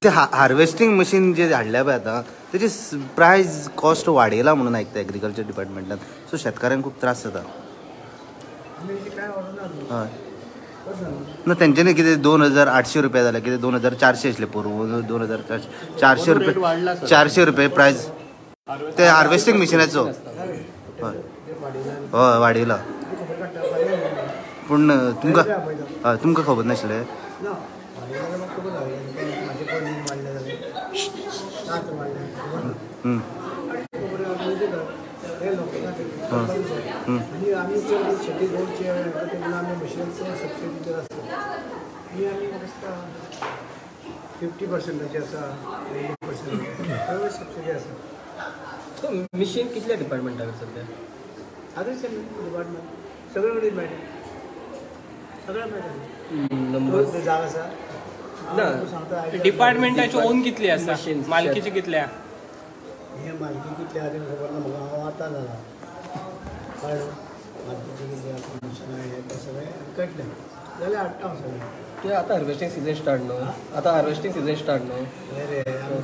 ते harvesting machine जे हाडल्या पळय आतां तेजी प्रायस कॉस्ट वाडयला म्हणून आयकता एग्रीकल्चर डिपार्टमेंटान, सो शेतकाऱ्यांक खूब त्रास जाता. हय ना, तेंच्यांनी कितें 2800 रुपया जाल्यार कितें 2400 आसले पोरू, 2400 रुपया 400 रुपया प्रायस ते हार्वेस्टिंग मशिनाचो. हय हय वाडयला, पूण तुमकां खबर नाशिल्लें. मिशीन कितल्या डिपार्टमेंटाक सध्या? डिपार्टमेंट सगळे कडेन मेळटा, सगळ्या मेळटा. जाग आसा ना डिपार्टमेंटाची ओन कितली आसा, मालकीची कितल्या? हे मालकी कितल्या आसा खबर ना म्हाका, हांव आतां जाला कळ्ळें. मालकीची कितल्या मशिनां हें सगळें कळटलें जाल्यार हाडटा हांव सगळें. ते आतां हार्वेस्टिंग सिजन स्टार्ट न्हू, आतां हार्वेस्टिंग सिजन स्टार्ट न्हू. रे आमी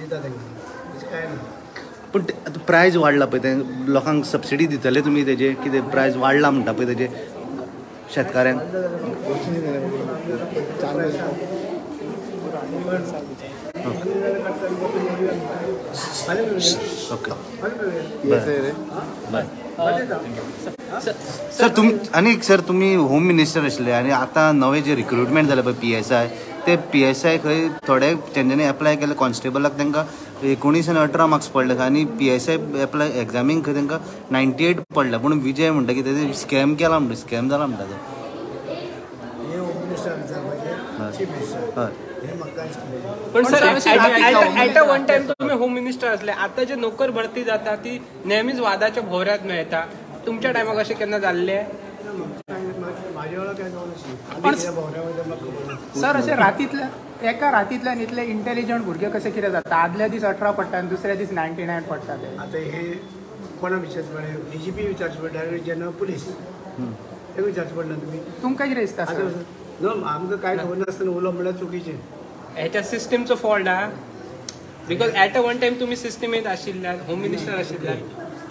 दिता तांकां, तशें कांय ना. पूण आतां प्रायस वाडला पळय, ते लोकांक सबसिडी दितले तुमी तेजे कितें प्रायस वाडला म्हणटा पळय तेजे शेतकाऱ्यांक? सर तुम्ही होम मिनिस्टर आशिल्ले आनी आतां नवे जे रिक्रुटमेंट जाले पळय PSI, ते PSI खंय थोडे तेंच्यांनी एप्लाय केले कॉन्स्टेबलाक, तांकां 19 आनी 18 मार्क्स पडले आनी PSI एप्लाय एग्जामीक खंय तांकां 98 पडले. पूण विजय म्हणटा की तेजे स्कॅम केला म्हणटा, स्कॅम जाला म्हणटा तो. पण sir at a one time तुम्ही होम मिनिस्टर असले, आता जे नोकर भरती जाता ती नेहमीच वादाच्या भोवऱ्यात मेळटा. तुमच्या टायमाक अशें केन्ना जाल्ले? सर अशें रातींतल्या एका रातींतल्यान इतले इंटेलिजंट भुरगे कशें कितें जाता? आदल्या दीस 18 पडटा आनी दुसऱ्या दीस 99 पडटा. ते आतां हे कोणा विचारचें पडलें? DGP विचारचें पडटा, जनरल पुलीस हे विचारचें पडना तुमी? तुमकां कितें दिसता? आमकां कांय खबर नासतना उलोवप म्हणल्यार चुकीचें. ह्याच्या सिस्टमचो फॉल्ट हा, because at a one time तुम्ही सिस्टमेंत आशिल्ल्यात, होम मिनिस्टर आशिल्ल्यात.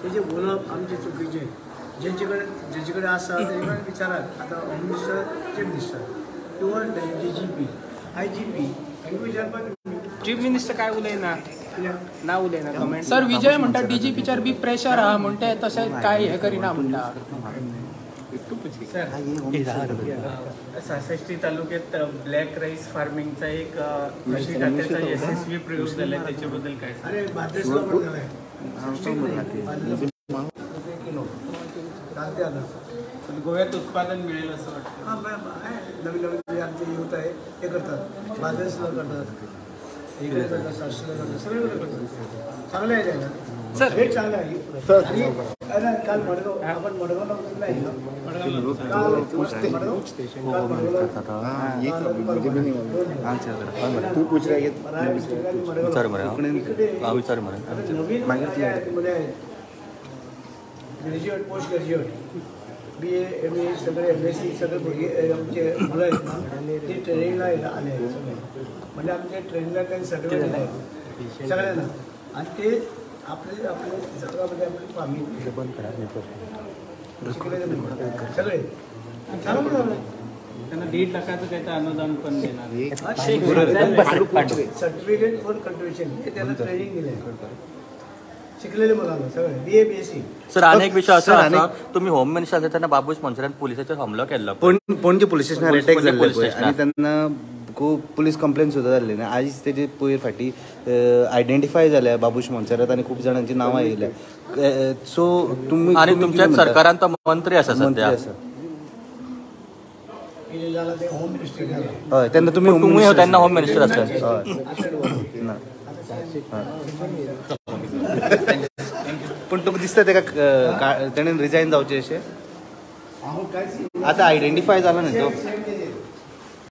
तेजें उलोवप आमचें चुकीचें. जेचे कडेन आसा तेजे कडेन विचारात. आतां होम मिनिस्टर, चीफ मिनिस्टर किंवा DGP IGP हांकां विचारपाक. चीफ मिनिस्टर काय उलयना ना उलयना कमेंट. सर विजय म्हणटा DGPचेर बी प्रेशर आहा म्हणटा, तशें काय हे करिना म्हणटा. सासष्टी तालुक्यात ब्लॅक राईस फार्मिंगचा एक कृषी खात्याचा यशस्वी प्रयोग झाला, त्याच्याबद्दल काय? अरे बार्देसला पण झालाय. गोव्यात उत्पादन मिळेल असं वाटतं. नवीन नवीन आमचे युथ आहे ते करतात, बार्देसला करतात, इकडे करतात, सासरीला करतात, सगळीकडे करतात. चांगलं आहे त्याला सर, रेट चांगला आहे. काल मडगाव, आपण मडगावला नाही graduate, post graduate, BA MA सगळे MSc सगळे भुरगे आमचे मुलं आहेत ना, ते ट्रेनिंगला आले आहेत सगळे. म्हणजे आमच्या ट्रेनिंगला काही सर्टिफिकेट आहे सगळ्यांना. आणि ते आपले जत्रामध्ये आपली फार्मिंग सगळे चांगलं झालं. त्यांना 1.5 लाखाचं त्याचं अनुदान पण देणार. सर्टिफिकेट फॉर कंट्रिब्युशन हे त्याला ट्रेनिंग दिलं आहे. शिकलेले मुलांना सगळे BA BSc. सर अनेक विषय असा, तुम्ही होम मिनिस्टर असताना बाबूश मनसरान पोलिसांचेर हमलो केल्लो, पणजे पोलीस स्टेशनार अटॅक जाल्लो आनी तेन्ना खूब पुलीस कंप्लेन सुद्दां जाल्ली ना. आयज तेजे पयर फाटी आयडेंटिफाय जाल्या बाबूश मनसरात आनी खूब जाणांची नांवां येयल्या. सो तुमी आनी तुमच्या सरकारान तो मंत्री आसा सध्या. हय तेन्ना तुमी तेन्ना होम मिनिस्टर आसले. पूण तुका दिसता तेका तेणेन रिजायन जावचें अशें? आतां आयडेंटिफाय जाला न्ही तो.